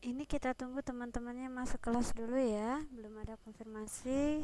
Ini kita tunggu teman-temannya masuk kelas dulu ya, belum ada konfirmasi.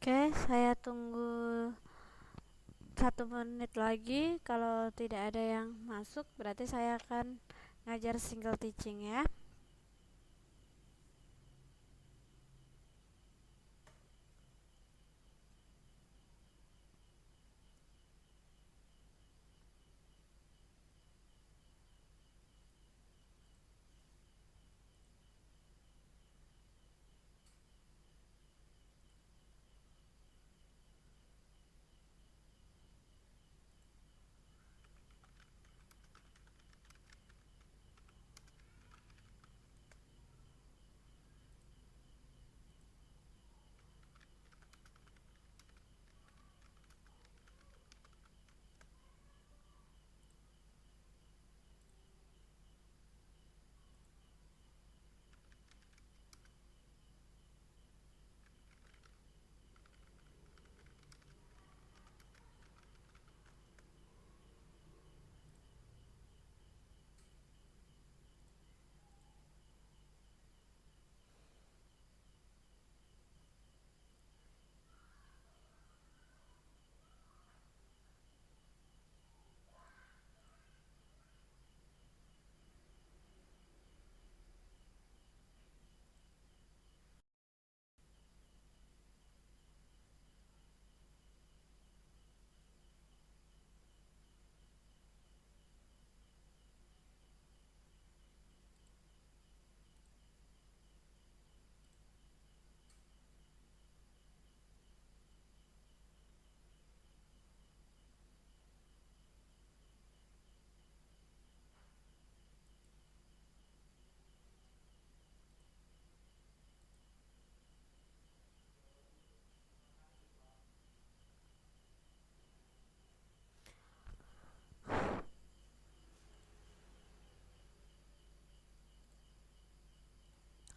Oke, saya tunggu 1 menit lagi. Kalau tidak ada yang masuk, berarti saya akan ngajar single teaching ya.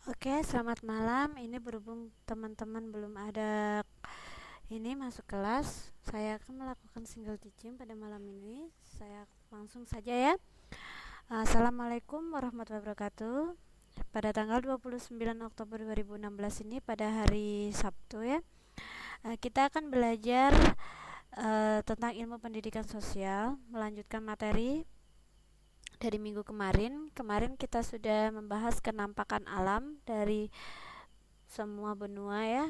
Oke, selamat malam. Ini berhubung teman-teman belum ada ini masuk kelas, saya akan melakukan single teaching pada malam ini. Saya langsung saja ya. Assalamualaikum warahmatullahi wabarakatuh. Pada tanggal 29 Oktober 2016 ini pada hari Sabtu ya. Kita akan belajar tentang ilmu pendidikan sosial, melanjutkan materi dari minggu kemarin. Kemarin kita sudah membahas kenampakan alam dari semua benua ya.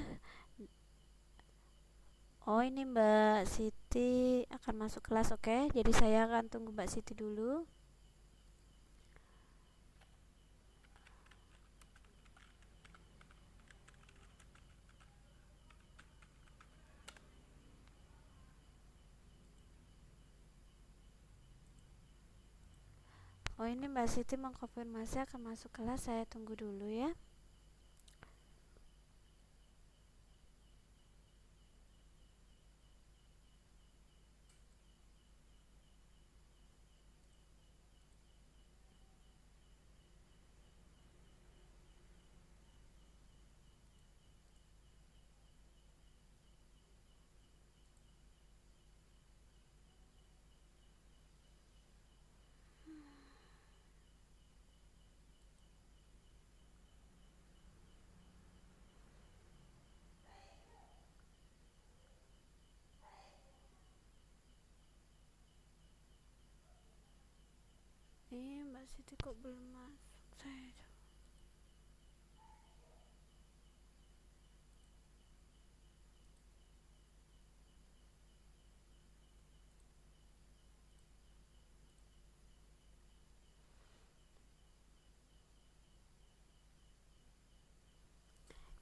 Oh, ini Mbak Siti akan masuk kelas, oke. Jadi saya akan tunggu Mbak Siti dulu. Oh, ini Mbak Siti mengkonfirmasi akan masuk kelas, saya tunggu dulu ya. Mbak Siti kok belum masuk, saya.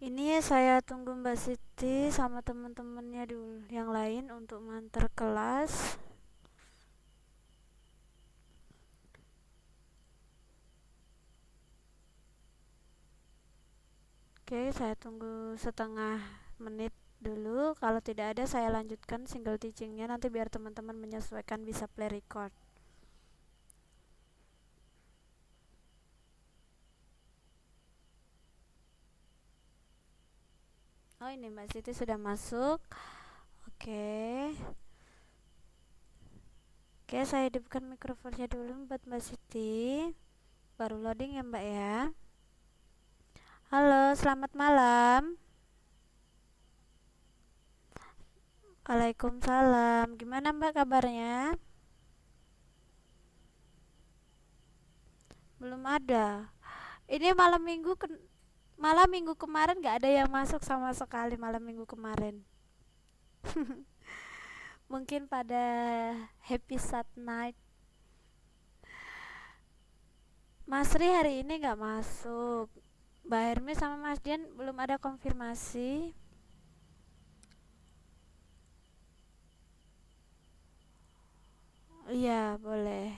Ini saya tunggu Mbak Siti sama teman-temannya dulu yang lain untuk mantar kelas. Oke, saya tunggu setengah menit dulu. Kalau tidak ada, saya lanjutkan single teachingnya nanti biar teman-teman menyesuaikan bisa play record. Oh, ini Mbak Siti sudah masuk. Oke. Oke, saya hidupkan mikrofonnya dulu buat Mbak Siti. Baru loading ya Mbak ya. Halo, selamat malam. Waalaikumsalam. Gimana Mbak kabarnya? Belum ada. Ini malam minggu kemarin nggak ada yang masuk sama sekali malam minggu kemarin. Mungkin pada happy sad night. Mas Ri hari ini nggak masuk. Mbak Hermi sama Mas Dian belum ada konfirmasi. Iya, boleh.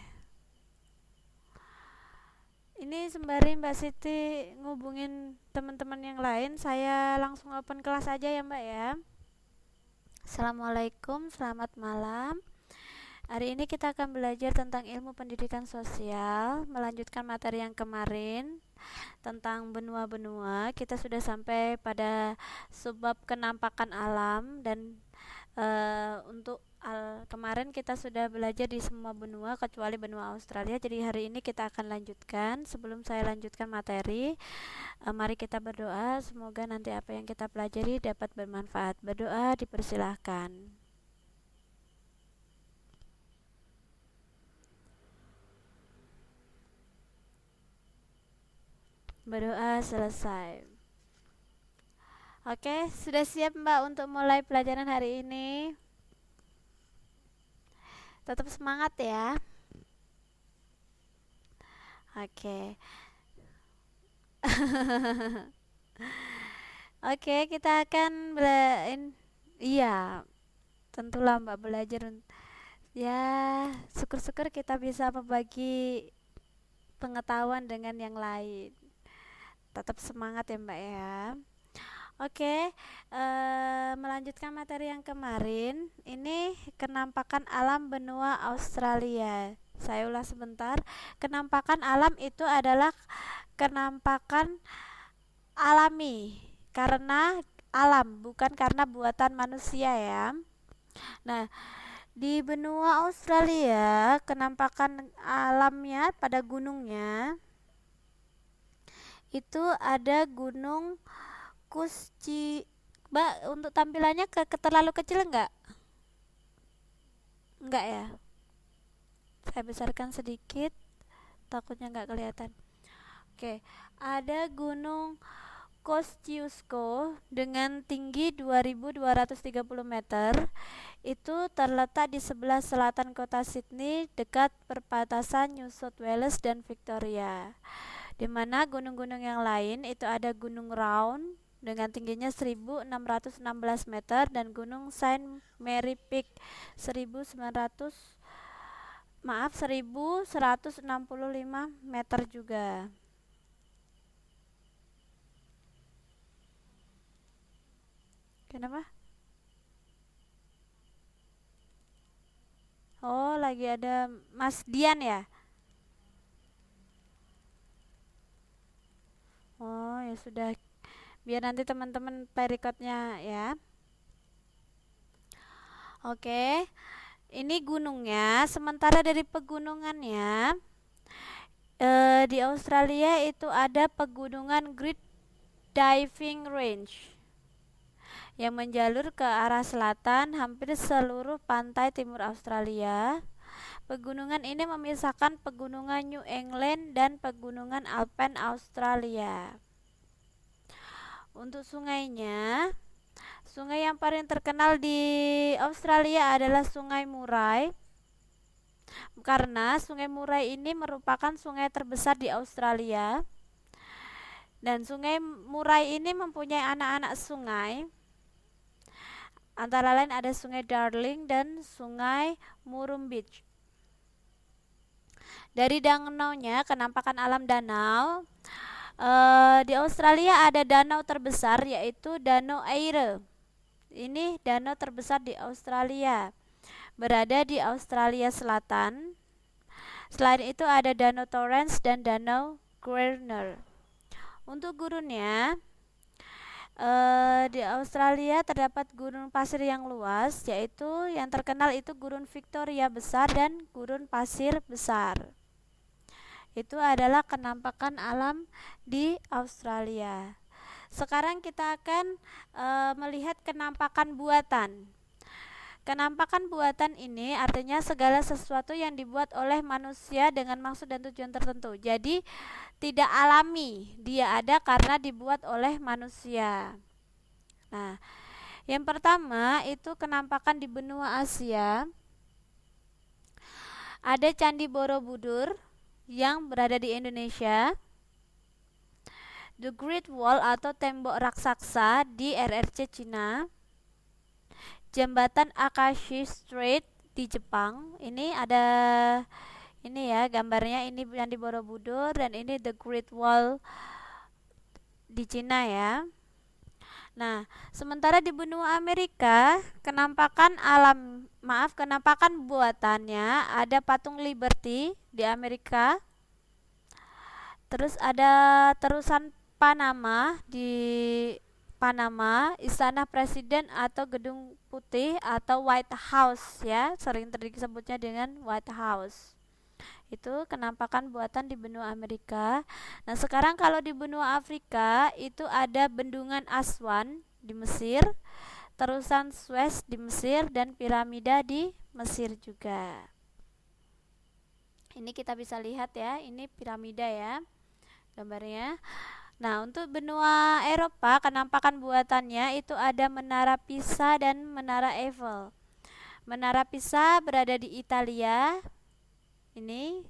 Ini sembari Mbak Siti ngubungin teman-teman yang lain, saya langsung open kelas aja ya Mbak ya. Assalamualaikum, selamat malam. Hari ini kita akan belajar tentang ilmu pendidikan sosial, melanjutkan materi yang kemarin tentang benua-benua. Kita sudah sampai pada subbab kenampakan alam dan untuk kemarin kita sudah belajar di semua benua kecuali benua Australia. Jadi hari ini kita akan lanjutkan. Sebelum saya lanjutkan materi, mari kita berdoa. Semoga nanti apa yang kita pelajari dapat bermanfaat. Berdoa dipersilahkan. Berdoa selesai. Oke, sudah siap Mbak untuk mulai pelajaran hari ini? Tetap semangat ya. Oke. Oke, kita akan iya, tentulah Mbak belajar. Ya, syukur-syukur kita bisa berbagi pengetahuan dengan yang lain. Tetap semangat ya Mbak ya. Oke, melanjutkan materi yang kemarin. Ini kenampakan alam benua Australia. Saya ulas sebentar. Kenampakan alam itu adalah kenampakan alami karena alam, bukan karena buatan manusia ya. Nah, di benua Australia, kenampakan alamnya pada gunungnya itu ada Gunung Kusci. Mbak, untuk tampilannya terlalu kecil enggak? Enggak ya? Saya besarkan sedikit, takutnya enggak kelihatan. Oke, ada Gunung Kosciuszko dengan tinggi 2230 meter. Itu terletak di sebelah selatan kota Sydney dekat perbatasan New South Wales dan Victoria. Di mana gunung-gunung yang lain itu ada Gunung Round dengan tingginya 1616 meter dan Gunung Saint Mary Peak 1900 Maaf, 1165 meter juga. Kenapa? Oh, lagi ada Mas Dian ya? Oh, ya sudah. Biar nanti teman-teman play recordnya ya. Oke, ini gunungnya. Sementara dari pegunungannya, di Australia itu ada pegunungan Great Diving Range yang menjalur ke arah selatan hampir seluruh pantai timur Australia. Pegunungan ini memisahkan pegunungan New England dan pegunungan Alpen Australia. Untuk sungainya, sungai yang paling terkenal di Australia adalah Sungai Murray, karena Sungai Murray ini merupakan sungai terbesar di Australia. Dan Sungai Murray ini mempunyai anak-anak sungai, antara lain ada Sungai Darling dan Sungai Murrumbidgee. Dari danaunya, kenampakan alam danau, di Australia ada danau terbesar yaitu Danau Eire. Ini danau terbesar di Australia, berada di Australia Selatan. Selain itu ada Danau Torrens dan Danau Gurner. Untuk gurunnya, di Australia terdapat gurun pasir yang luas, yaitu yang terkenal itu Gurun Victoria Besar dan Gurun Pasir Besar. Itu adalah kenampakan alam di Australia. Sekarang kita akan melihat kenampakan buatan. Kenampakan buatan ini artinya segala sesuatu yang dibuat oleh manusia dengan maksud dan tujuan tertentu. Jadi tidak alami, dia ada karena dibuat oleh manusia. Nah, yang pertama itu kenampakan di benua Asia. Ada Candi Borobudur yang berada di Indonesia. The Great Wall atau tembok raksasa di RRC Cina. Jembatan Akashi Strait di Jepang. Ini ada ini ya gambarnya, ini yang di Borobudur dan ini The Great Wall di Cina ya. Nah, sementara di benua Amerika, kenampakan buatannya ada patung Liberty di Amerika. Terus ada terusan Panama di Panama, Istana Presiden atau Gedung Putih atau White House ya, sering disebutnya dengan White House. Itu kenampakan buatan di benua Amerika. Nah, sekarang kalau di benua Afrika itu ada Bendungan Aswan di Mesir, terusan Suez di Mesir dan piramida di Mesir juga. Ini kita bisa lihat ya, ini piramida ya gambarnya. Nah, untuk benua Eropa, kenampakan buatannya itu ada Menara Pisa dan Menara Eiffel. Menara Pisa berada di Italia. Ini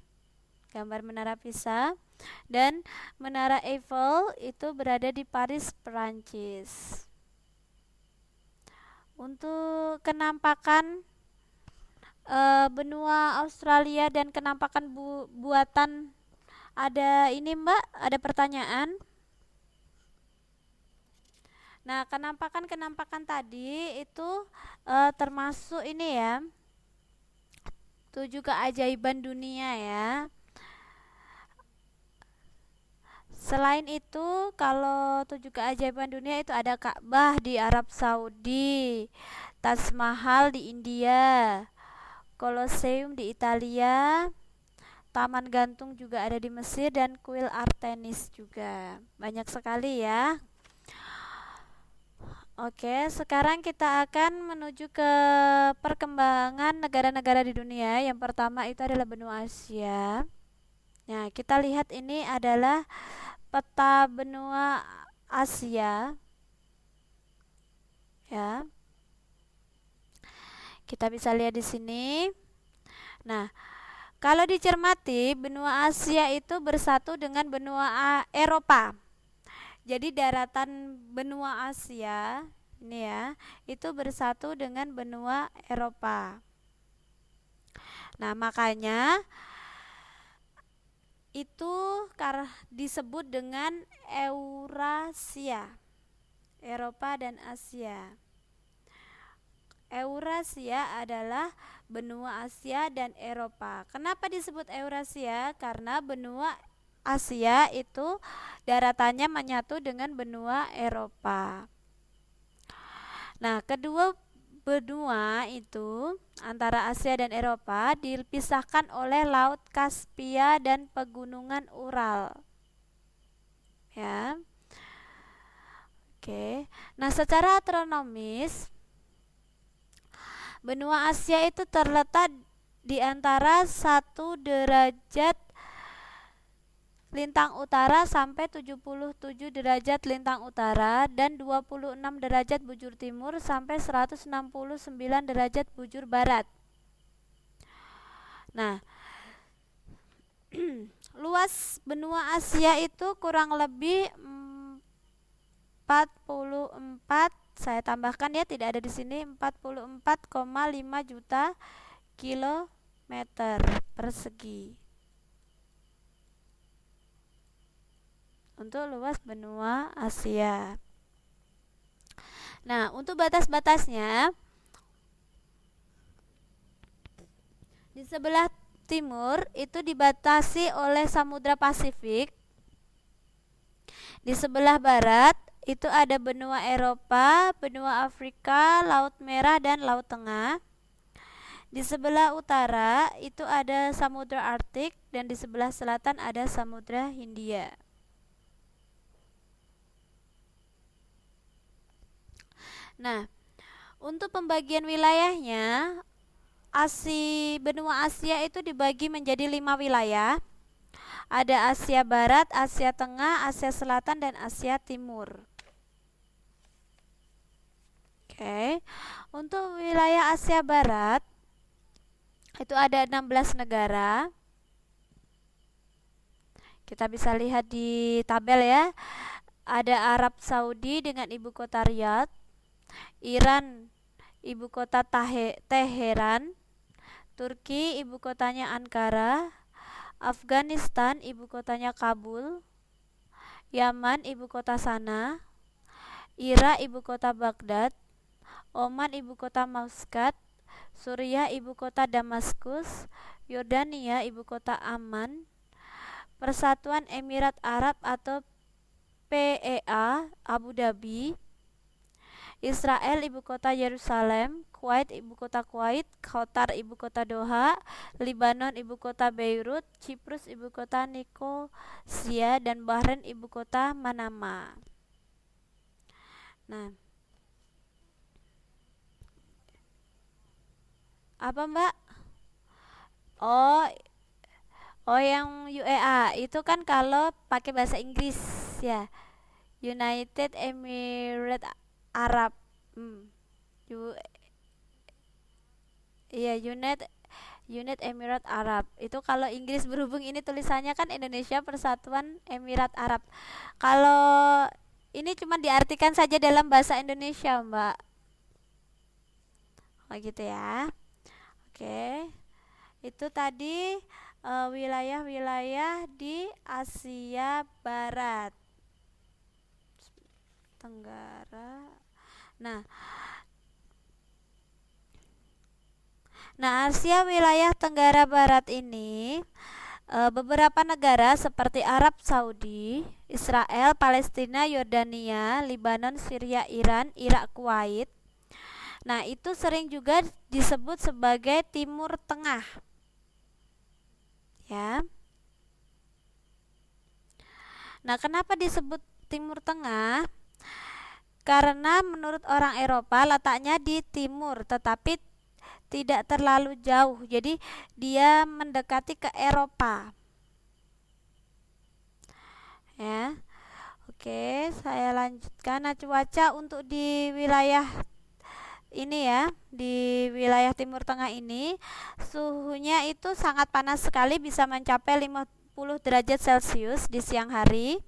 gambar Menara Pisa. Dan Menara Eiffel itu berada di Paris, Perancis. Untuk kenampakan benua Australia dan kenampakan buatan ada ini Mbak, ada pertanyaan. Nah, kenampakan tadi itu termasuk ini ya, 7 keajaiban dunia ya. Selain itu, kalau 7 keajaiban dunia itu ada Ka'bah di Arab Saudi, Taj Mahal di India, Colosseum di Italia, Taman Gantung juga ada di Mesir dan kuil Artemis juga. Banyak sekali ya. Oke, sekarang kita akan menuju ke perkembangan negara-negara di dunia. Yang pertama itu adalah benua Asia. Nah, kita lihat ini adalah peta benua Asia. Ya. Kita bisa lihat di sini. Nah, kalau dicermati, benua Asia itu bersatu dengan benua Eropa. Jadi daratan benua Asia ini ya, itu bersatu dengan benua Eropa. Nah, makanya itu disebut dengan Eurasia, Eropa dan Asia. Eurasia adalah benua Asia dan Eropa. Kenapa disebut Eurasia? Karena benua Asia itu daratannya menyatu dengan benua Eropa. Nah, kedua benua itu antara Asia dan Eropa dipisahkan oleh Laut Kaspia dan Pegunungan Ural. Ya. Oke. Nah, secara astronomis benua Asia itu terletak di antara 1 derajat lintang utara sampai 77 derajat lintang utara dan 26 derajat bujur timur sampai 169 derajat bujur barat. Nah, luas benua Asia itu kurang lebih 44, saya tambahkan ya, tidak ada di sini, 44,5 juta kilometer persegi. Untuk luas benua Asia. Nah, untuk batas-batasnya, di sebelah timur itu dibatasi oleh Samudra Pasifik. Di sebelah barat itu ada benua Eropa, benua Afrika, Laut Merah dan Laut Tengah. Di sebelah utara itu ada Samudra Arktik dan di sebelah selatan ada Samudra Hindia. Nah, untuk pembagian wilayahnya, benua Asia itu dibagi menjadi 5 wilayah. Ada Asia Barat, Asia Tengah, Asia Selatan, dan Asia Timur. Oke. Untuk wilayah Asia Barat itu ada 16 negara. Kita bisa lihat di tabel ya. Ada Arab Saudi dengan ibu kota Riyadh, Iran ibu kota Teheran, Turki ibu kotanya Ankara, Afghanistan ibu kotanya Kabul, Yaman ibu kota Sanaa, Irak ibu kota Baghdad, Oman ibu kota Muscat, Suriah ibu kota Damaskus, Yordania ibu kota Amman, Persatuan Emirat Arab atau PEA Abu Dhabi, Israel ibu kota Yerusalem, Kuwait ibu kota Kuwait, Qatar ibu kota Doha, Lebanon ibu kota Beirut, Ciprus ibu kota Nikosia, dan Bahrain ibu kota Manama. Nah, apa Mbak? Oh yang UEA itu kan kalau pakai bahasa Inggris ya, United Emirates Arab. Iya, Unit Emirat Arab. Itu kalau Inggris, berhubung ini tulisannya kan Indonesia Persatuan Emirat Arab. Kalau ini cuma diartikan saja dalam bahasa Indonesia, Mbak. Oh gitu ya. Oke. Itu tadi wilayah-wilayah di Asia Barat. Tenggara. Nah, Asia wilayah Tenggara Barat ini beberapa negara seperti Arab Saudi, Israel, Palestina, Yordania, Lebanon, Syria, Iran, Irak, Kuwait. Nah, itu sering juga disebut sebagai Timur Tengah. Ya. Nah, kenapa disebut Timur Tengah? Karena menurut orang Eropa letaknya di timur, tetapi tidak terlalu jauh. Jadi dia mendekati ke Eropa. Ya. Oke, saya lanjutkan. Nah, cuaca untuk di wilayah ini ya, di wilayah Timur Tengah ini suhunya itu sangat panas sekali, bisa mencapai 50 derajat Celcius di siang hari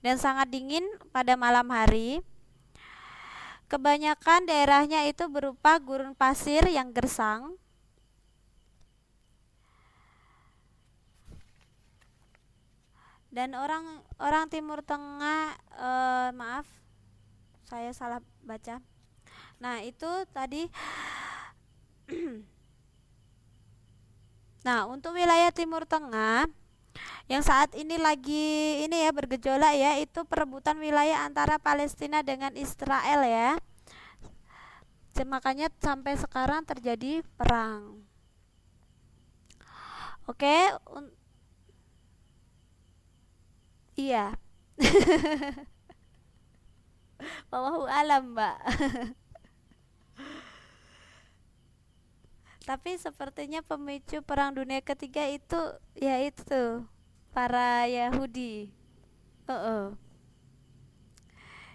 dan sangat dingin pada malam hari. Kebanyakan daerahnya itu berupa gurun pasir yang gersang. Dan orang orang Timur Tengah, maaf saya salah baca. Nah, itu tadi. Nah, untuk wilayah Timur Tengah yang saat ini lagi ini ya bergejolak ya, itu perebutan wilayah antara Palestina dengan Israel ya. Makanya sampai sekarang terjadi perang. Oke, iya. Wallahu alam, Mbak. Tapi sepertinya pemicu perang dunia ketiga itu yaitu para Yahudi. Oh,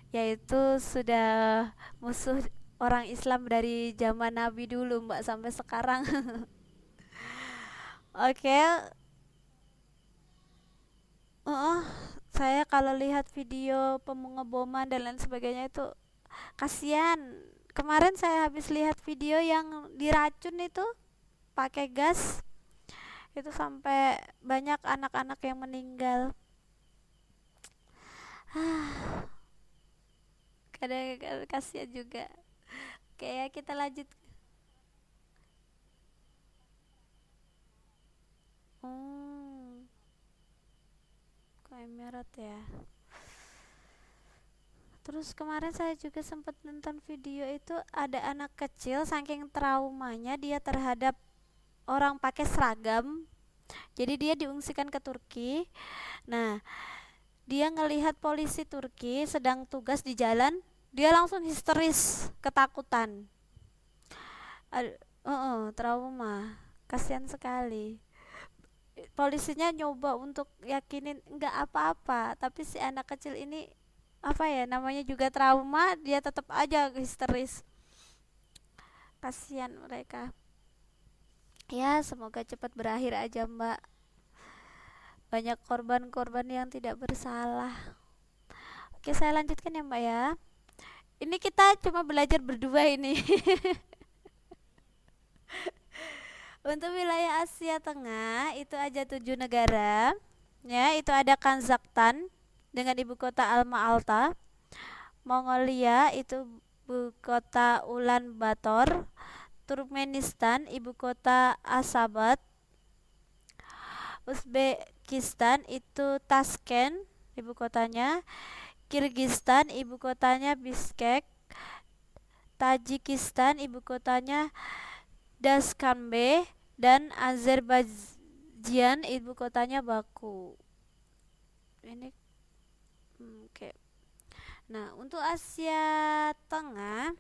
yaitu sudah musuh orang Islam dari zaman Nabi dulu, Mbak, sampai sekarang. Oke, oh, saya kalau lihat video pengeboman dan lain sebagainya itu kasihan. Kemarin saya habis lihat video yang diracun itu pakai gas, itu sampai banyak anak-anak yang meninggal. Kadang kasihan juga. Kayak kita lanjut. Hmm, ke Emirat ya. Terus kemarin saya juga sempat nonton video itu, ada anak kecil saking traumanya dia terhadap orang pakai seragam. Jadi dia diungsikan ke Turki. Nah, dia ngelihat polisi Turki sedang tugas di jalan, dia langsung histeris, ketakutan. Trauma. Kasihan sekali. Polisinya nyoba untuk yakinin nggak apa-apa, tapi si anak kecil ini apa ya namanya juga trauma, dia tetap aja histeris. Kasihan mereka. Ya, semoga cepat berakhir aja, Mbak. Banyak korban-korban yang tidak bersalah. Oke, saya lanjutkan ya, Mbak ya. Ini kita cuma belajar berdua ini. Untuk wilayah Asia Tengah itu aja 7 negara. Ya, itu ada Kazakhstan dengan ibu kota Alma Ata. Mongolia itu ibu kota Ulaanbaatar. Turkmenistan ibu kota Asabat. Uzbekistan itu Tashkent ibu kotanya. Kirgistan ibu kotanya Bishkek. Tajikistan ibu kotanya Dashkanbe, dan Azerbaijan ibu kotanya Baku. Ini oke. Nah, untuk Asia Tengah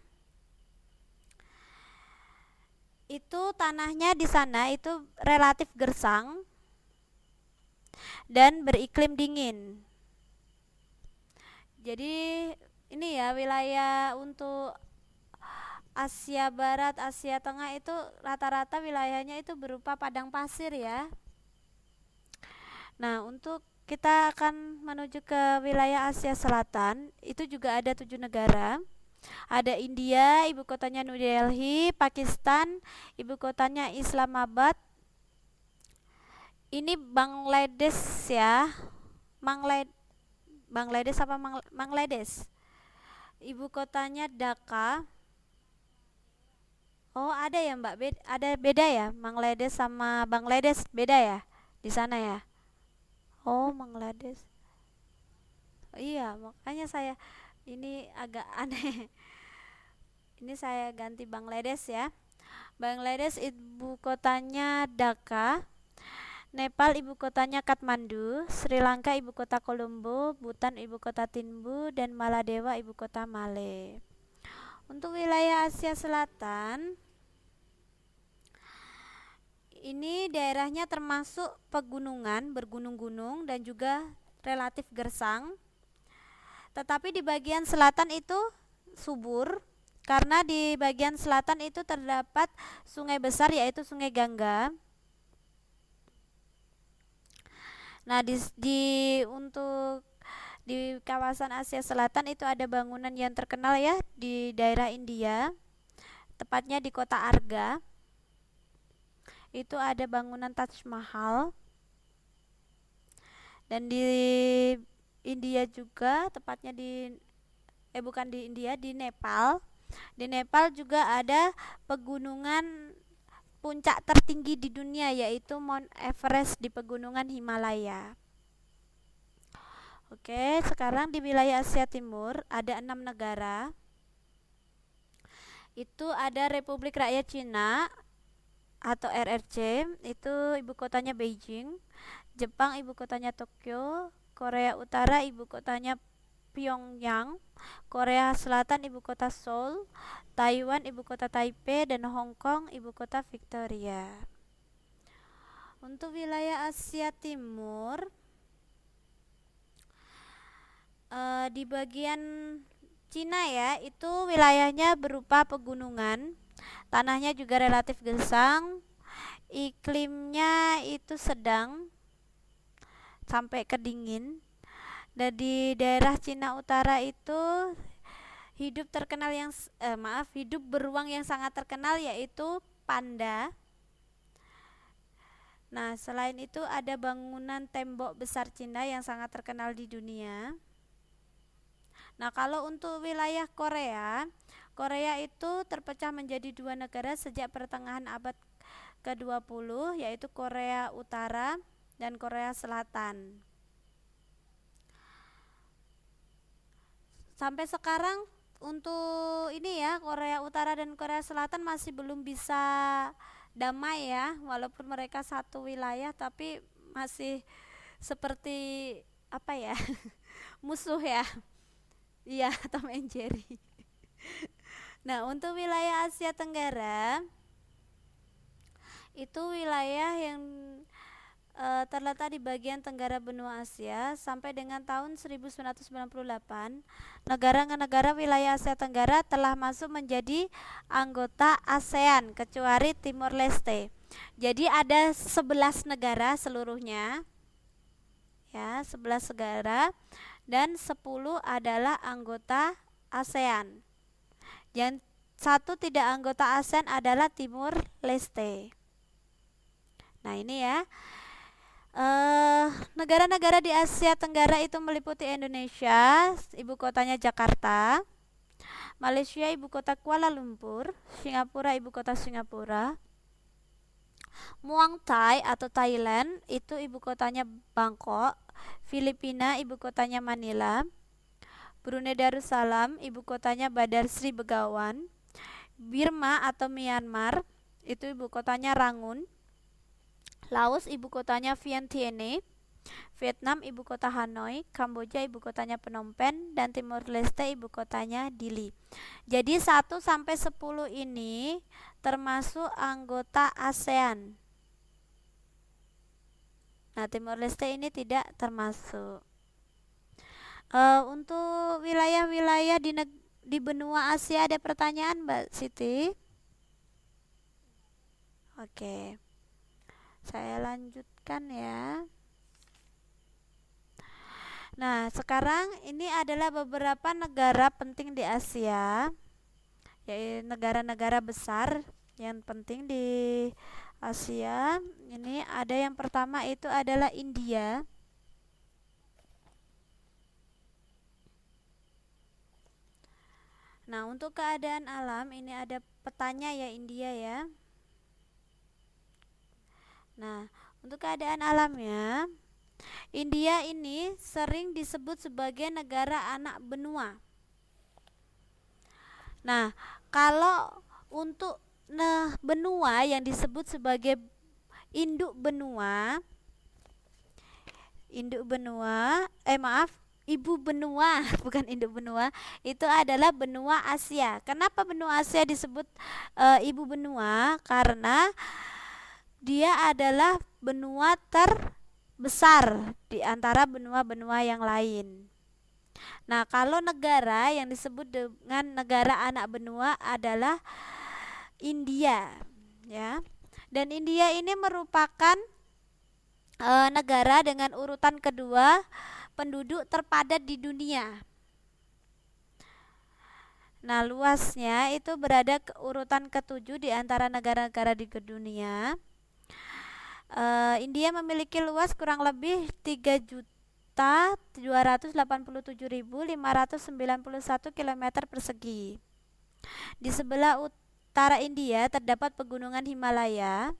itu tanahnya di sana itu relatif gersang dan beriklim dingin. Jadi ini ya wilayah untuk Asia Barat, Asia Tengah itu rata-rata wilayahnya itu berupa padang pasir ya. Nah, untuk kita akan menuju ke wilayah Asia Selatan, itu juga ada 7 negara. Ada India, ibu kotanya New Delhi. Pakistan, ibu kotanya Islamabad. Ini Bangladesh ya. Bangladesh apa Bangladesh? Ibu kotanya Dhaka. Oh, ada ya, Mbak. Ada beda ya? Bangladesh sama Bangladesh beda ya di sana ya? Oh, Bangladesh. Iya, makanya saya ini agak aneh. Ini saya ganti Bangladesh ya. Bangladesh ibu kotanya Dhaka. Nepal ibu kotanya Kathmandu. Sri Lanka ibu kota Colombo. Bhutan ibu kota Thimphu, dan Maladewa ibu kota Malé. Untuk wilayah Asia Selatan, ini daerahnya termasuk pegunungan, bergunung-gunung dan juga relatif gersang. Tetapi di bagian selatan itu subur karena di bagian selatan itu terdapat sungai besar yaitu Sungai Gangga. Nah, untuk di kawasan Asia Selatan itu ada bangunan yang terkenal ya di daerah India, tepatnya di kota Arga. Itu ada bangunan Taj Mahal. Dan di India juga, tepatnya di bukan di India, di Nepal. Di Nepal juga ada pegunungan puncak tertinggi di dunia, yaitu Mount Everest di pegunungan Himalaya. Oke, sekarang di wilayah Asia Timur ada 6 negara. Itu ada Republik Rakyat Cina atau RRC, itu ibu kotanya Beijing. Jepang ibu kotanya Tokyo. Korea Utara ibu kotanya Pyongyang. Korea Selatan ibu kota Seoul. Taiwan ibu kota Taipei, dan Hong Kong ibu kota Victoria. Untuk wilayah Asia Timur, di bagian Cina ya, itu wilayahnya berupa pegunungan, tanahnya juga relatif gersang, iklimnya itu sedang sampai ke dingin. Dan di daerah Cina Utara itu hidup beruang yang sangat terkenal, yaitu panda. Nah, selain itu ada bangunan tembok besar Cina yang sangat terkenal di dunia. Nah, kalau untuk wilayah Korea, Korea itu terpecah menjadi 2 negara sejak pertengahan abad ke-20, yaitu Korea Utara dan Korea Selatan. Sampai sekarang untuk ini ya, Korea Utara dan Korea Selatan masih belum bisa damai ya, walaupun mereka satu wilayah tapi masih seperti apa ya? Musuh ya. Iya, Tom and Jerry. Nah, untuk wilayah Asia Tenggara itu wilayah yang terletak di bagian tenggara benua Asia. Sampai dengan tahun 1998, negara-negara wilayah Asia Tenggara telah masuk menjadi anggota ASEAN kecuali Timor Leste. Jadi ada 11 negara seluruhnya. Ya, 11 negara dan 10 adalah anggota ASEAN. Yang satu tidak anggota ASEAN adalah Timor Leste. Nah, ini ya. Negara-negara di Asia Tenggara itu meliputi Indonesia, ibu kotanya Jakarta, Malaysia ibu kota Kuala Lumpur, Singapura ibu kota Singapura, Muang Thai atau Thailand itu ibu kotanya Bangkok, Filipina ibu kotanya Manila, Brunei Darussalam ibu kotanya Bandar Sri Begawan, Burma atau Myanmar itu ibu kotanya Rangun, Laos ibu kotanya Vientiane, Vietnam ibu kota Hanoi, Kamboja ibu kotanya Phnom Penh, dan Timor Leste ibu kotanya Dili. Jadi 1 sampai 10 ini termasuk anggota ASEAN. Nah, Timor Leste ini tidak termasuk. Untuk wilayah-wilayah di benua Asia ada pertanyaan, Mbak Siti? Oke. Saya lanjutkan ya. Nah, sekarang ini adalah beberapa negara penting di Asia, yaitu negara-negara besar yang penting di Asia. Ini ada yang pertama itu adalah India. Nah, untuk keadaan alam ini ada petanya ya India ya. Nah, untuk keadaan alamnya, India ini sering disebut sebagai negara anak benua. Nah, kalau untuk benua yang disebut sebagai induk benua, ibu benua, bukan induk benua, itu adalah benua Asia. Kenapa benua Asia disebut ibu benua? Karena dia adalah benua terbesar di antara benua-benua yang lain. Nah, kalau negara yang disebut dengan negara anak benua adalah India, ya. Dan India ini merupakan negara dengan urutan kedua penduduk terpadat di dunia. Nah, luasnya itu berada ke urutan ke-7 di antara negara-negara di dunia. India memiliki luas kurang lebih 3 287.591 kilometer persegi. Di sebelah utara India terdapat pegunungan Himalaya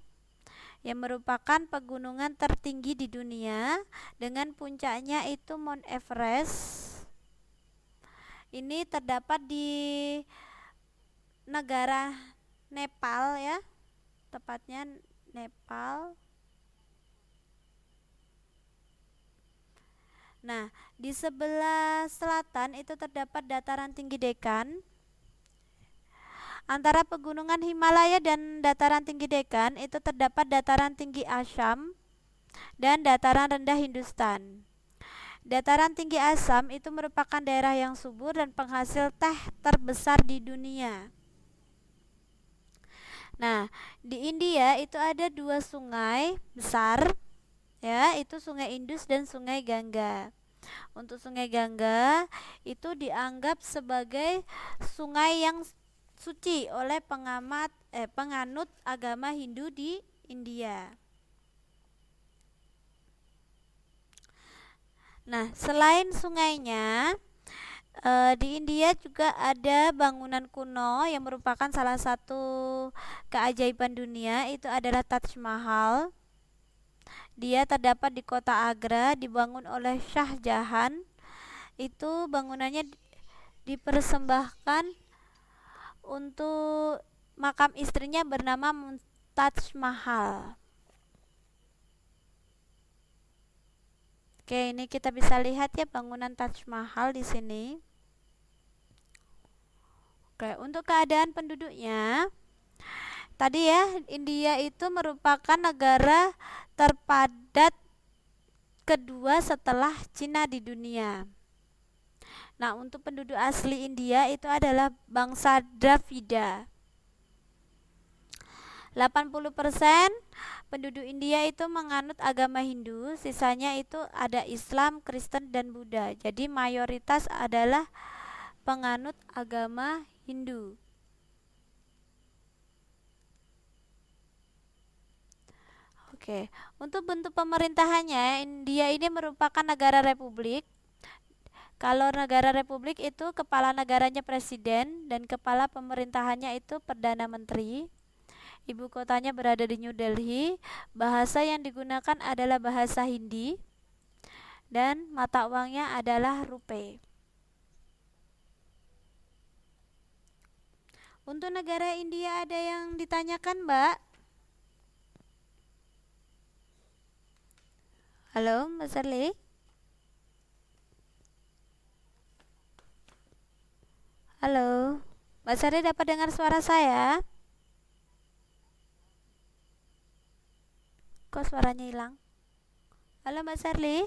yang merupakan pegunungan tertinggi di dunia dengan puncaknya itu Mount Everest. Ini terdapat di negara Nepal ya, tepatnya Nepal. Nah, di sebelah selatan itu terdapat dataran tinggi Dekan. Antara pegunungan Himalaya dan dataran tinggi Dekan itu terdapat dataran tinggi Assam dan dataran rendah Hindustan. Dataran tinggi Assam itu merupakan daerah yang subur dan penghasil teh terbesar di dunia. Nah, di India itu ada dua sungai besar, ya, itu Sungai Indus dan Sungai Gangga. Untuk Sungai Gangga itu dianggap sebagai sungai yang suci oleh penganut agama Hindu di India. Nah, selain sungainya, di India juga ada bangunan kuno yang merupakan salah satu keajaiban dunia, itu adalah Taj Mahal. Dia terdapat di kota Agra, dibangun oleh Shah Jahan. Itu bangunannya dipersembahkan untuk makam istrinya bernama Mumtaz Mahal. Oke, ini kita bisa lihat ya bangunan Taj Mahal di sini. Oke, untuk keadaan penduduknya, tadi ya, India itu merupakan negara terpadat kedua setelah Cina di dunia. Nah, untuk penduduk asli India itu adalah bangsa Dravida. 80% penduduk India itu menganut agama Hindu, sisanya itu ada Islam, Kristen, dan Buddha. Jadi mayoritas adalah penganut agama Hindu. Oke, untuk bentuk pemerintahannya, India ini merupakan negara republik. Kalau negara republik itu kepala negaranya presiden dan kepala pemerintahannya itu perdana menteri. Ibu kotanya berada di New Delhi. Bahasa yang digunakan adalah bahasa Hindi dan mata uangnya adalah rupee. Untuk negara India ada yang ditanyakan, Mbak? Halo, Mbak Sherly? Halo, Mbak Sherly dapat dengar suara saya? Kok suaranya hilang? Halo, Mbak Sherly?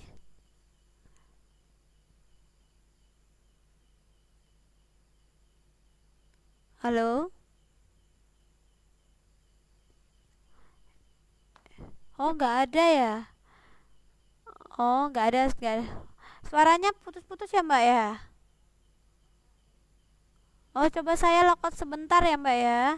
Halo? Oh, nggak ada ya? Oh, nggak ada. Suaranya putus-putus ya, Mbak ya? Oh, coba saya lokot sebentar ya, Mbak ya.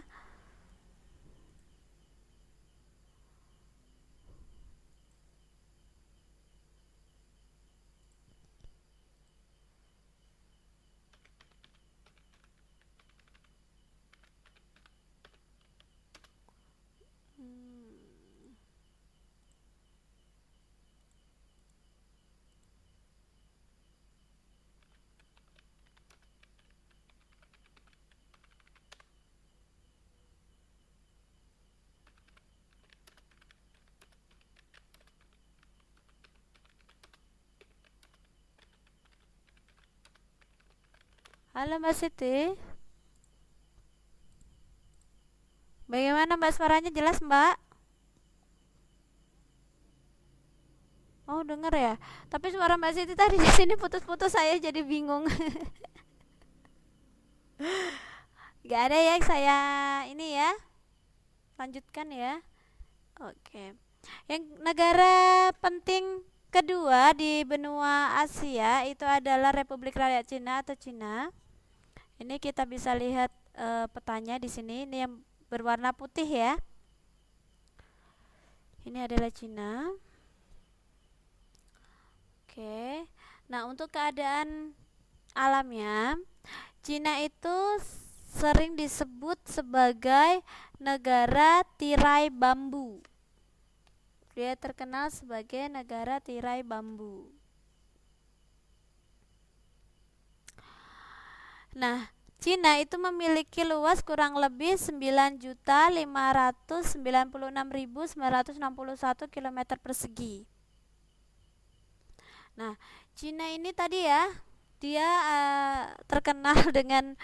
Halo, Mbak Siti. Bagaimana, Mbak, suaranya jelas, Mbak? Oh, denger ya. Tapi suara Mbak Siti tadi di sini putus-putus, saya jadi bingung. Gak ada ya, saya ini ya. Lanjutkan ya. Oke. Yang negara penting kedua di benua Asia itu adalah Republik Rakyat Cina atau Cina. Ini kita bisa lihat petanya di sini. Ini yang berwarna putih ya. Ini adalah Cina. Oke. Nah, untuk keadaan alamnya, Cina itu sering disebut sebagai negara tirai bambu. Dia terkenal sebagai negara tirai bambu. Nah, Cina itu memiliki luas kurang lebih 9.596.961 km persegi. Nah, Cina ini tadi ya, dia terkenal dengan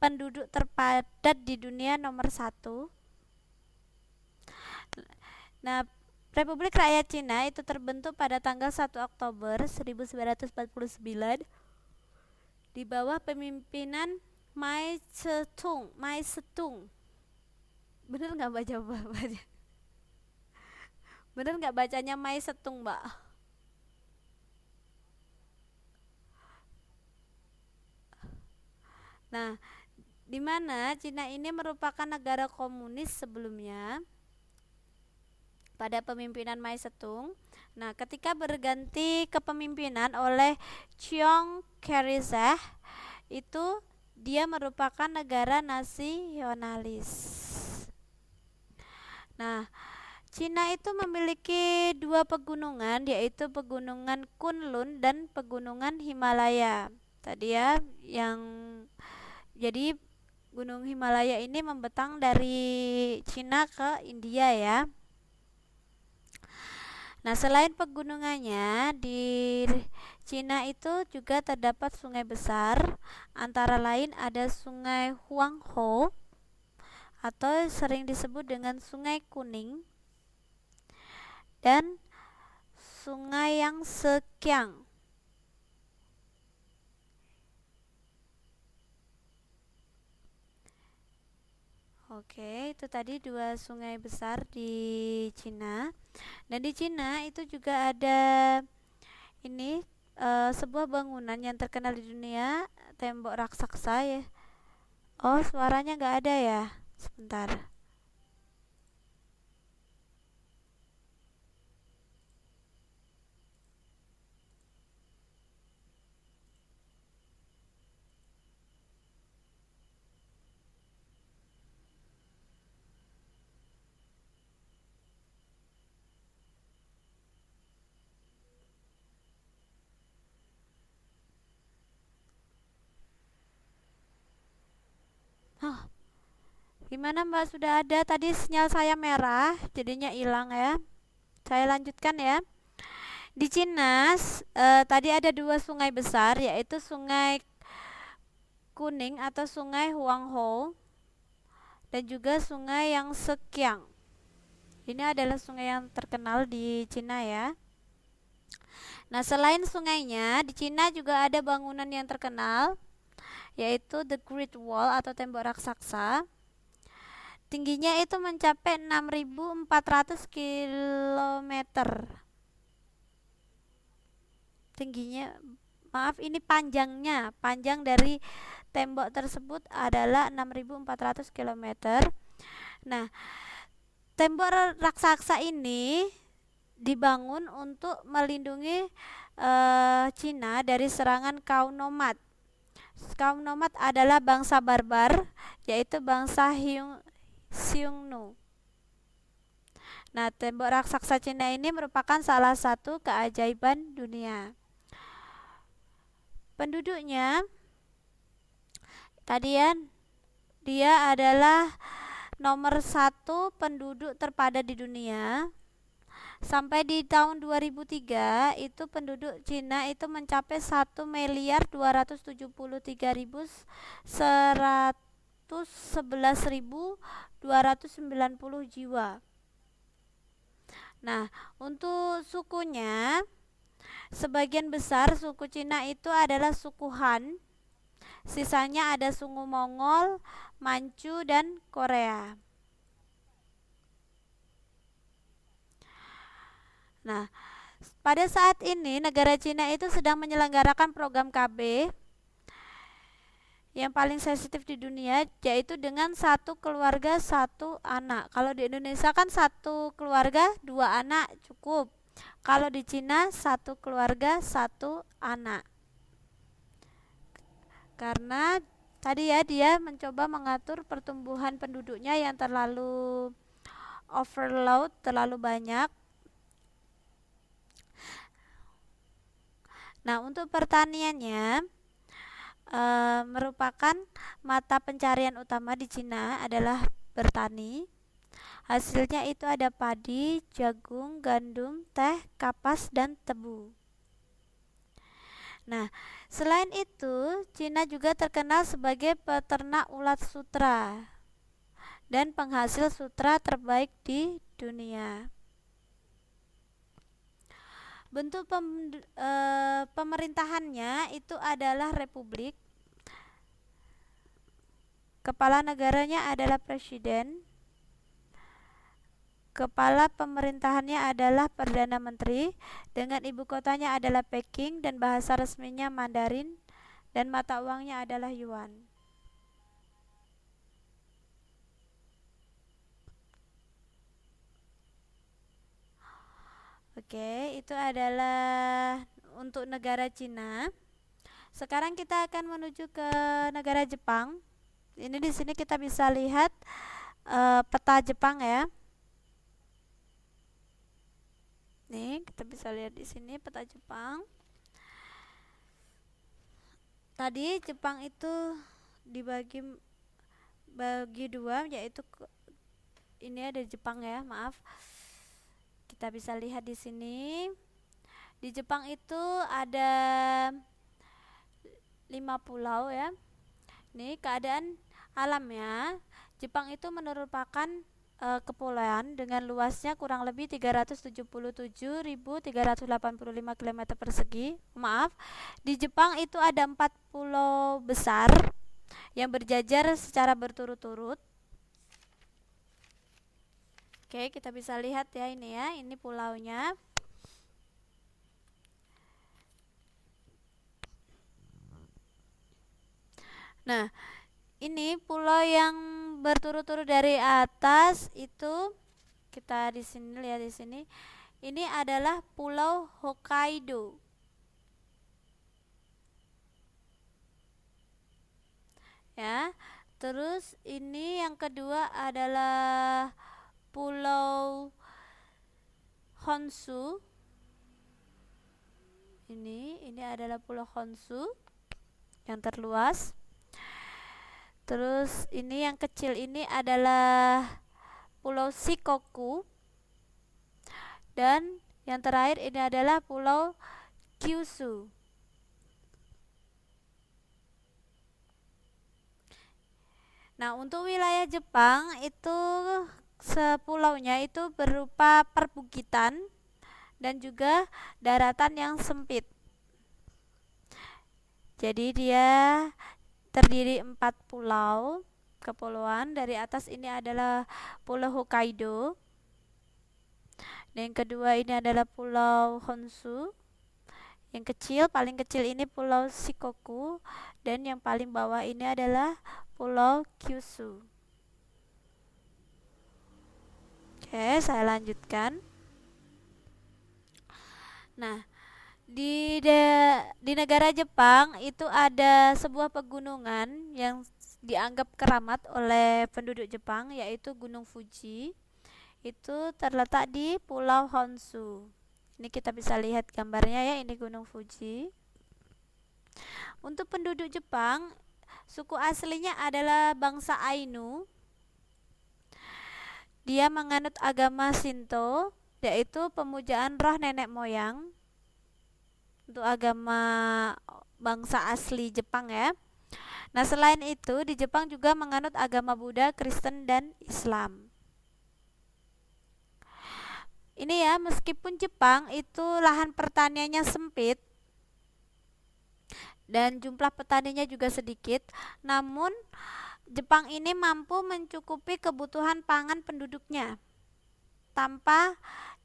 penduduk terpadat di dunia nomor satu. Nah, Republik Rakyat Cina itu terbentuk pada tanggal 1 Oktober 1949 di bawah pemimpinan Mao Zedong. Bener nggak baca bapaknya? Bener nggak bacanya Mao Zedong, Mbak? Nah, di mana Cina ini merupakan negara komunis sebelumnya pada pemimpinan Mao Zedong. Nah, ketika berganti kepemimpinan oleh Chiang Kai-shek, itu dia merupakan negara nasionalis. Nah, Cina itu memiliki dua pegunungan, yaitu pegunungan Kunlun dan pegunungan Himalaya. Tadi ya, yang jadi Gunung Himalaya ini membentang dari Cina ke India ya. Nah, selain pegunungannya, di Cina itu juga terdapat sungai besar, antara lain ada Sungai Huanghe atau sering disebut dengan Sungai Kuning dan Sungai Yangtze Kiang. Oke, itu tadi dua sungai besar di Cina. Dan di Cina itu juga ada ini sebuah bangunan yang terkenal di dunia, tembok raksasa ya. Oh, suaranya nggak ada ya? Sebentar. Oh, gimana Mbak, sudah ada? Tadi sinyal saya merah, jadinya hilang ya. Saya lanjutkan ya. Di Cina tadi ada dua sungai besar, yaitu Sungai Kuning atau Sungai Huanghe dan juga Sungai Yangtze Kiang. Ini adalah sungai yang terkenal di Cina ya. Nah, selain sungainya, di Cina juga ada bangunan yang terkenal, yaitu The Great Wall atau tembok raksasa. Tingginya itu mencapai 6.400 km. Tingginya, maaf, ini panjangnya. Panjang dari tembok tersebut adalah 6.400 km. Nah, tembok raksasa ini dibangun untuk melindungi Cina dari serangan kaum nomad. Kaum nomad adalah bangsa barbar, yaitu bangsa Xiongnu. Nah, tembok raksasa Cina ini merupakan salah satu keajaiban dunia. Penduduknya tadi ya, dia adalah nomor satu penduduk terpadat di dunia. Sampai di tahun 2003 itu penduduk Cina itu mencapai 1.273.111.290 jiwa. Nah, untuk sukunya, sebagian besar suku Cina itu adalah suku Han. Sisanya ada suku Mongol, Manchu, dan Korea. Nah, pada saat ini negara Cina itu sedang menyelenggarakan program KB yang paling sensitif di dunia, yaitu dengan satu keluarga satu anak. Kalau di Indonesia kan satu keluarga dua anak cukup. Kalau di Cina satu keluarga satu anak. Karena tadi ya dia mencoba mengatur pertumbuhan penduduknya yang terlalu overload, terlalu banyak. Nah, untuk pertaniannya merupakan mata pencarian utama di Cina adalah bertani. Hasilnya itu ada padi, jagung, gandum, teh, kapas, dan tebu. Nah, selain itu, Cina juga terkenal sebagai peternak ulat sutra dan penghasil sutra terbaik di dunia. Bentuk pemerintahannya itu adalah republik. Kepala negaranya adalah presiden. Kepala pemerintahannya adalah Perdana Menteri dengan ibu kotanya adalah Peking dan bahasa resminya Mandarin dan mata uangnya adalah yuan. Oke, itu adalah untuk negara Cina. Sekarang kita akan menuju ke negara Jepang. Ini di sini kita bisa lihat peta Jepang ya. Nih, kita bisa lihat di sini peta Jepang. Tadi Jepang itu dibagi dua, yaitu ini ada Jepang ya, maaf. Kita bisa lihat di sini. Di Jepang itu ada 5 pulau ya. Nih, keadaan alamnya, Jepang itu merupakan kepulauan dengan luasnya kurang lebih 377.385 km persegi. Maaf, di Jepang itu ada 4 pulau besar yang berjajar secara berturut-turut. Oke, kita bisa lihat ya ini ya, ini pulaunya. Nah, ini pulau yang berturut-turut dari atas itu kita di sini lihat di sini. Ini adalah Pulau Hokkaido. Ya. Terus ini yang kedua adalah Pulau Honshu. Ini adalah Pulau Honshu yang terluas. Terus ini yang kecil ini adalah Pulau Shikoku. Dan yang terakhir ini adalah Pulau Kyushu. Nah, untuk wilayah Jepang itu sepulaunya itu berupa perbukitan dan juga daratan yang sempit. Jadi dia terdiri 4 pulau kepulauan. Dari atas ini adalah Pulau Hokkaido. Dan yang kedua ini adalah Pulau Honshu. Yang kecil, paling kecil ini Pulau Shikoku. Dan yang paling bawah ini adalah Pulau Kyushu. Oke, saya lanjutkan. Nah, di negara Jepang itu ada sebuah pegunungan yang dianggap keramat oleh penduduk Jepang, yaitu Gunung Fuji. Itu terletak di Pulau Honshu. Ini kita bisa lihat gambarnya ya, ini Gunung Fuji. Untuk penduduk Jepang, suku aslinya adalah bangsa Ainu. Dia menganut agama Shinto, yaitu pemujaan roh nenek moyang. Untuk agama bangsa asli Jepang ya. Nah, selain itu di Jepang juga menganut agama Buddha, Kristen, dan Islam. Ini ya, meskipun Jepang itu lahan pertaniannya sempit dan jumlah petaninya juga sedikit, namun Jepang ini mampu mencukupi kebutuhan pangan penduduknya tanpa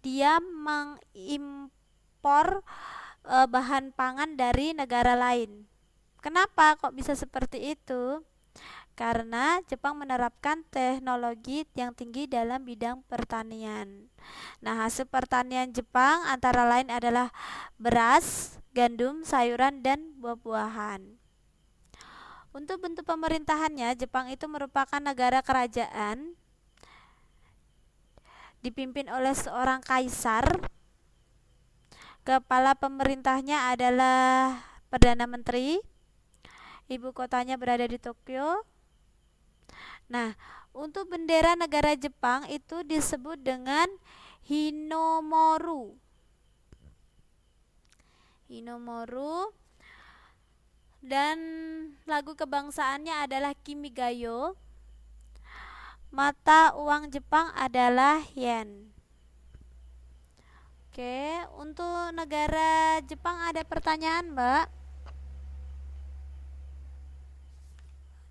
dia mengimpor bahan pangan dari negara lain. Kenapa kok bisa seperti itu? karena Jepang menerapkan teknologi yang tinggi dalam bidang pertanian. Nah, hasil pertanian Jepang antara lain adalah beras, gandum, sayuran, dan buah-buahan. Untuk bentuk pemerintahannya, Jepang itu merupakan negara kerajaan dipimpin oleh seorang kaisar. Kepala pemerintahnya adalah Perdana Menteri. Ibu kotanya berada di Tokyo. Nah, untuk bendera negara Jepang itu disebut dengan Hinomoru. Hinomoru. Dan lagu kebangsaannya adalah Kimigayo. Mata uang Jepang adalah yen. Oke, untuk negara Jepang ada pertanyaan, Mbak?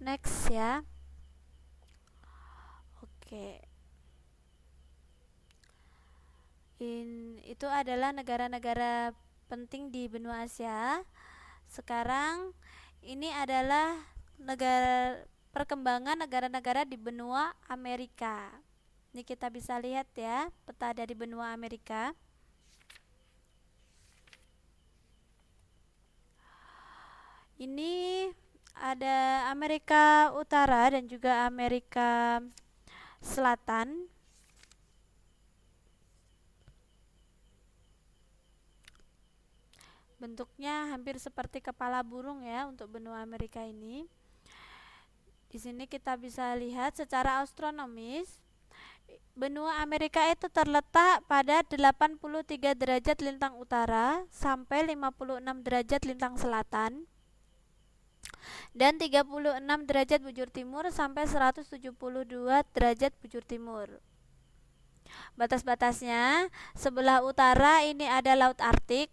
Next ya. Oke. Itu adalah negara-negara penting di benua Asia. Sekarang ini adalah perkembangan negara-negara di benua Amerika. Ini kita bisa lihat ya, peta dari benua Amerika. Ini ada Amerika Utara dan juga Amerika Selatan. Bentuknya hampir seperti kepala burung ya untuk benua Amerika ini. Di sini kita bisa lihat secara astronomis benua Amerika itu terletak pada 83 derajat lintang utara sampai 56 derajat lintang selatan dan 36 derajat bujur timur sampai 172 derajat bujur timur. Batas-batasnya, sebelah utara ini ada Laut Arktik.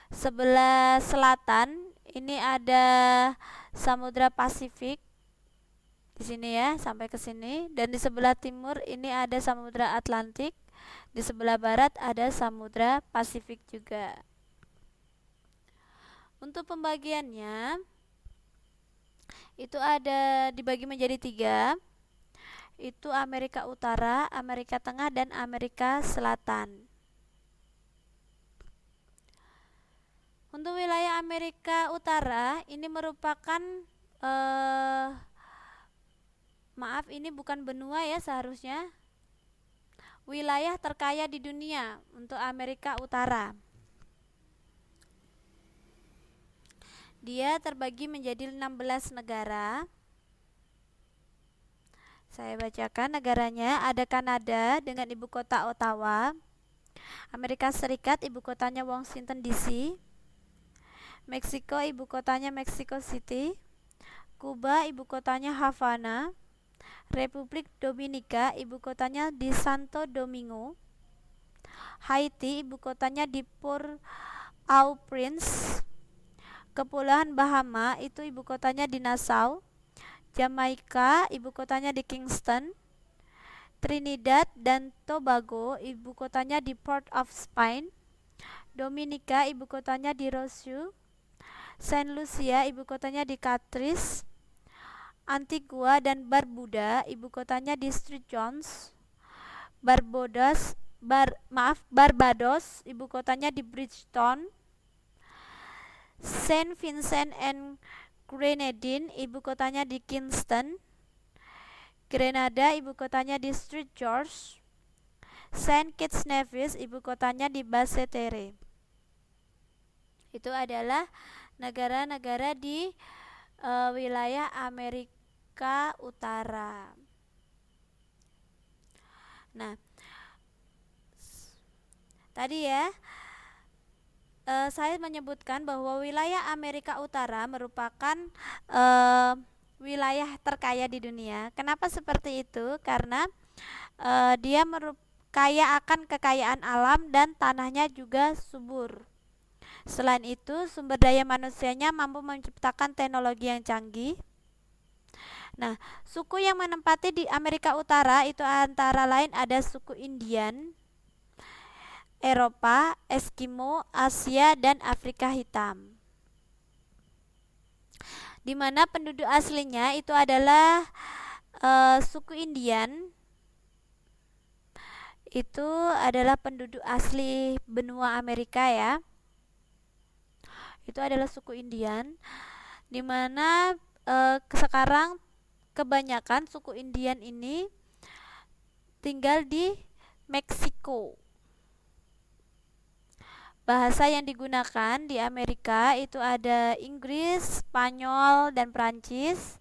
Sebelah selatan ini ada Samudra Pasifik. Di sini ya, sampai ke sini. Dan di sebelah timur ini ada Samudra Atlantik. Di sebelah barat ada Samudra Pasifik juga. Untuk pembagiannya itu ada dibagi menjadi 3. Itu Amerika Utara, Amerika Tengah, dan Amerika Selatan. Untuk wilayah Amerika Utara ini merupakan maaf, ini bukan benua ya, seharusnya wilayah terkaya di dunia untuk Amerika Utara. Dia terbagi menjadi 16 negara. Saya bacakan negaranya. Ada Kanada dengan ibu kota Ottawa. Amerika Serikat ibu kotanya Washington DC. Meksiko ibu kotanya Mexico City. Kuba ibu kotanya Havana. Republik Dominika ibu kotanya di Santo Domingo. Haiti ibu kotanya di Port-au-Prince. Kepulauan Bahama itu ibu kotanya di Nassau. Jamaika ibu kotanya di Kingston. Trinidad dan Tobago ibu kotanya di Port of Spain. Dominika ibu kotanya di Roseau. Saint Lucia ibu kotanya di Castries. Antigua dan Barbuda ibu kotanya di St. John's. Barbados ibu kotanya di Bridgetown. Saint Vincent and Grenadines ibu kotanya di Kingston. Grenada ibu kotanya di St. George. Saint Kitts Nevis ibu kotanya di Basseterre. Itu adalah negara-negara di wilayah Amerika Utara. Nah, tadi ya saya menyebutkan bahwa wilayah Amerika Utara merupakan wilayah terkaya di dunia. Kenapa seperti itu? Karena dia kaya akan kekayaan alam dan tanahnya juga subur. Selain itu, sumber daya manusianya mampu menciptakan teknologi yang canggih. Nah, suku yang menempati di Amerika Utara itu antara lain ada suku Indian, Eropa, Eskimo, Asia, dan Afrika Hitam. di mana penduduk aslinya itu adalah suku Indian. Itu adalah penduduk asli benua Amerika ya. Itu adalah suku Indian, di mana sekarang kebanyakan suku Indian ini tinggal di Meksiko. Bahasa yang digunakan di Amerika itu ada Inggris, Spanyol, dan Prancis.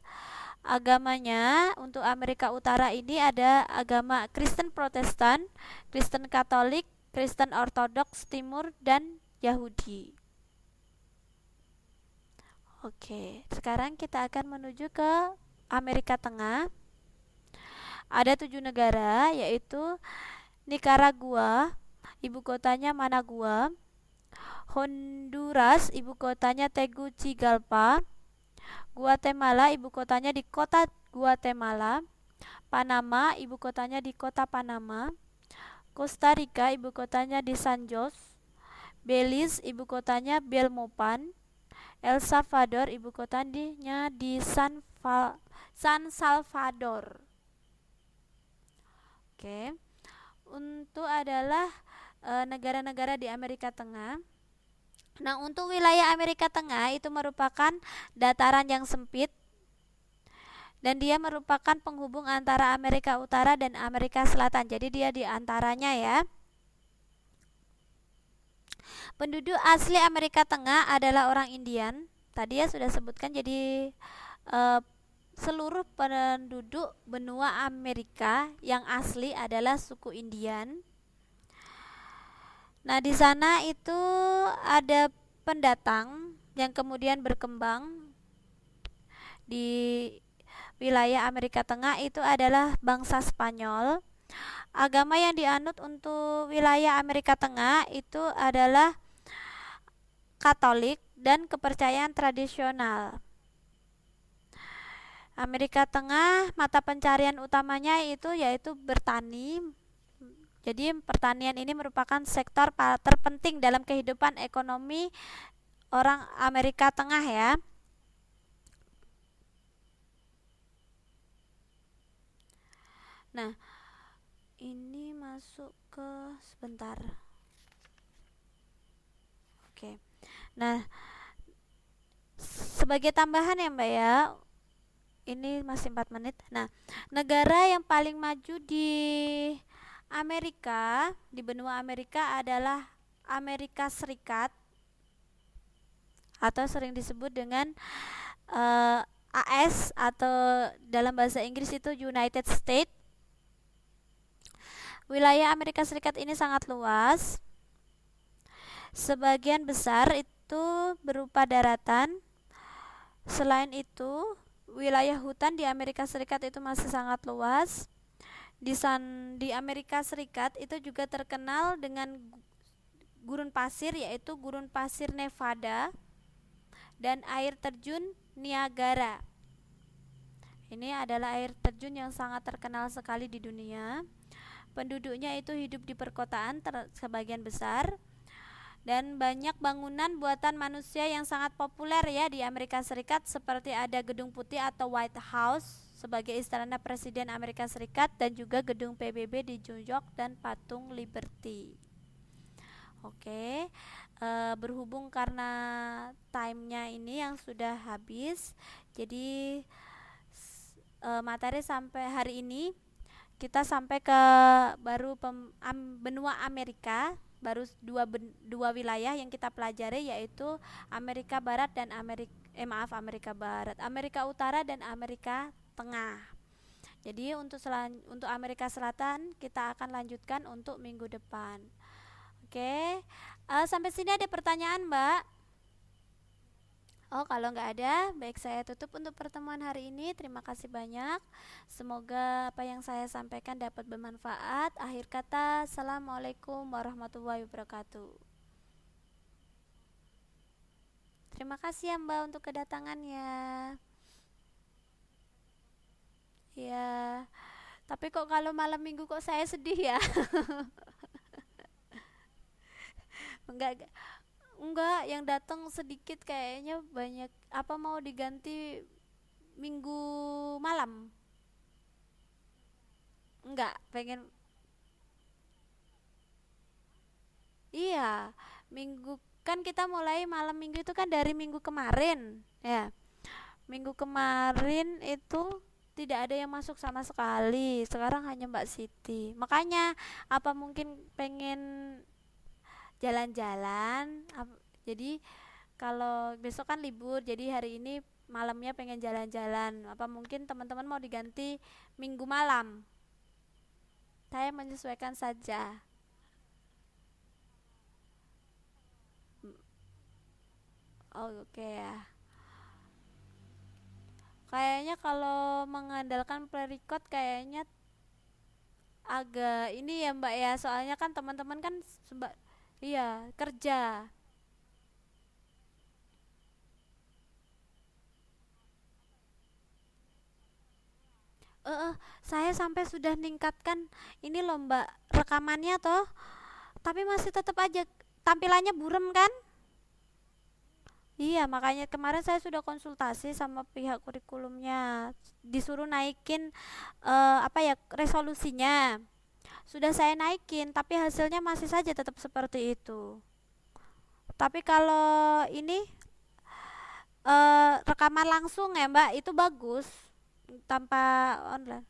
Agamanya untuk Amerika Utara ini ada agama Kristen Protestan, Kristen Katolik, Kristen Ortodoks Timur, dan Yahudi. Oke, sekarang kita akan menuju ke Amerika Tengah. Ada 7 negara, yaitu Nicaragua, ibu kotanya Managua; Honduras, ibu kotanya Tegucigalpa; Guatemala, ibu kotanya di kota Guatemala; Panama, ibu kotanya di kota Panama; Costa Rica, ibu kotanya di San Jose; Belize, ibu kotanya Belmopan; El Salvador, ibu kotanya di San Salvador. Oke, untuk adalah negara-negara di Amerika Tengah. Nah, untuk wilayah Amerika Tengah itu merupakan dataran yang sempit, dan dia merupakan penghubung antara Amerika Utara dan Amerika Selatan. Jadi dia di antaranya ya. Penduduk asli Amerika Tengah adalah orang Indian. Tadi ya sudah sebutkan, jadi seluruh penduduk benua Amerika yang asli adalah suku Indian. Nah, di sana itu ada pendatang yang kemudian berkembang di wilayah Amerika Tengah, itu adalah bangsa Spanyol. Agama yang dianut untuk wilayah Amerika Tengah itu adalah Katolik dan kepercayaan tradisional. Amerika Tengah, mata pencarian utamanya itu yaitu bertani. Jadi pertanian ini merupakan sektor terpenting dalam kehidupan ekonomi orang Amerika Tengah ya. Nah, ini masuk ke sebentar. Oke. Nah, sebagai tambahan ya Mbak ya, ini masih 4 menit. Nah, negara yang paling maju di Amerika, di benua Amerika adalah Amerika Serikat, atau sering disebut dengan AS, atau dalam bahasa Inggris itu United States. Wilayah Amerika Serikat ini sangat luas. Sebagian besar itu berupa daratan. Selain itu, wilayah hutan di Amerika Serikat itu masih sangat luas. Di Amerika Serikat itu juga terkenal dengan gurun pasir, yaitu gurun pasir Nevada dan air terjun Niagara. Ini adalah air terjun yang sangat terkenal sekali di dunia. Penduduknya itu hidup di perkotaan sebagian besar, dan banyak bangunan buatan manusia yang sangat populer ya di Amerika Serikat, seperti ada Gedung Putih atau White House sebagai istana Presiden Amerika Serikat, dan juga Gedung PBB di New York dan Patung Liberty. Oke, berhubung karena timenya ini yang sudah habis, jadi materi sampai hari ini kita sampai ke baru benua Amerika, baru dua wilayah yang kita pelajari, yaitu Amerika Barat dan Amerika Barat, Amerika Utara dan Amerika Tengah. Jadi untuk Amerika Selatan kita akan lanjutkan untuk minggu depan. Oke, sampai sini ada pertanyaan, Mbak? Oh, kalau nggak ada, baik, saya tutup untuk pertemuan hari ini. Terima kasih banyak. Semoga apa yang saya sampaikan dapat bermanfaat. Akhir kata, Assalamualaikum warahmatullahi wabarakatuh. Terima kasih ya Mbak untuk kedatangannya. Ya, tapi kok kalau malam minggu kok saya sedih ya? Enggak, Enggak, yang datang sedikit kayaknya banyak. Apa mau diganti minggu malam? Enggak, pengen. Iya, minggu kan kita mulai malam minggu itu kan dari minggu kemarin, ya. Minggu kemarin itu tidak ada yang masuk sama sekali. Sekarang hanya Mbak Siti. Makanya apa mungkin pengen jalan-jalan? Jadi kalau besok kan libur, jadi hari ini malamnya pengen jalan-jalan. Apa mungkin teman-teman mau diganti minggu malam? Saya menyesuaikan saja. Oh, oke ya. Kayaknya kalau mengandalkan pre-record kayaknya agak ini ya Mbak ya, soalnya kan teman-teman kan iya kerja. Eh, saya sampai sudah ningkatkan ini loh Mbak, rekamannya toh, tapi masih tetap aja tampilannya burem kan? Iya, makanya kemarin saya sudah konsultasi sama pihak kurikulumnya, disuruh naikin apa ya resolusinya. Sudah saya naikin, tapi hasilnya masih saja tetap seperti itu. Tapi kalau ini rekaman langsung ya Mbak, itu bagus tanpa online.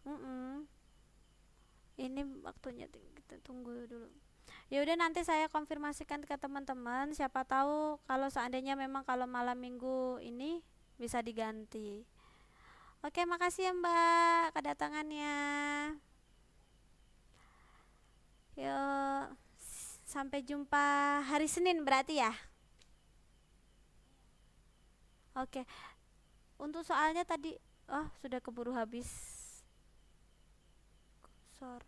Mm-mm. Ini waktunya kita tunggu dulu. Ya udah nanti saya konfirmasikan ke teman-teman, siapa tahu kalau seandainya memang kalau malam minggu ini bisa diganti. Oke, makasih ya Mbak kedatangannya. Yuk, sampai jumpa hari Senin berarti ya. Oke, untuk soalnya tadi, oh sudah keburu habis. Sor.